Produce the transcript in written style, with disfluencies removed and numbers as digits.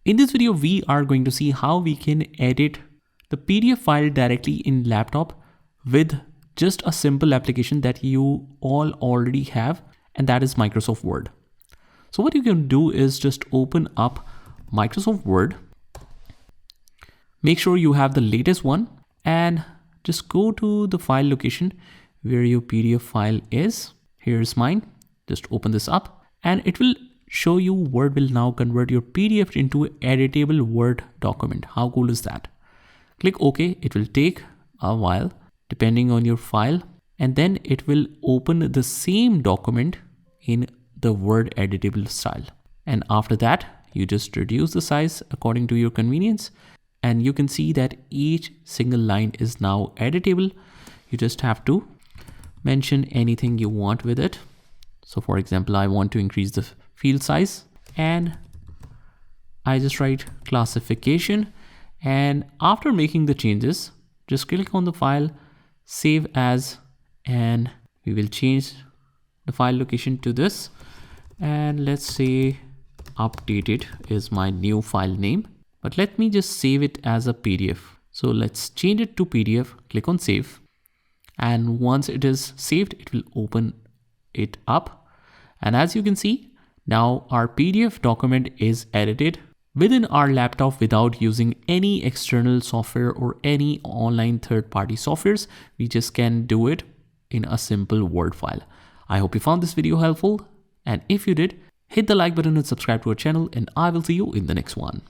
In this video, we are going to see how we can edit the PDF file directly in laptop with just a simple application that you all already have, and that is Microsoft Word. So what you can do is just open up Microsoft Word. Make sure you have the latest one and just go to the file location where your PDF file is. Here's mine. Just open this up and it will show you Word will now convert your PDF into an editable Word document. How cool is that? Click OK. It will take a while depending on your file, and then it will open the same document in the Word editable style. And after that, you just reduce the size according to your convenience, and you can see that each single line is now editable. You just have to mention anything you want with it. So for example, I want to increase the field size and I just write classification, and after making the changes, just click on the file, save as, and we will change the file location to this, and let's say updated is my new file name, but let me just save it as a PDF. So let's change it to PDF, click on save, and once it is saved, it will open it up. And as you can see, now our PDF document is edited within our laptop without using any external software or any online third-party softwares. We just can do it in a simple Word file. I hope you found this video helpful, and if you did, hit the like button and subscribe to our channel, and I will see you in the next one.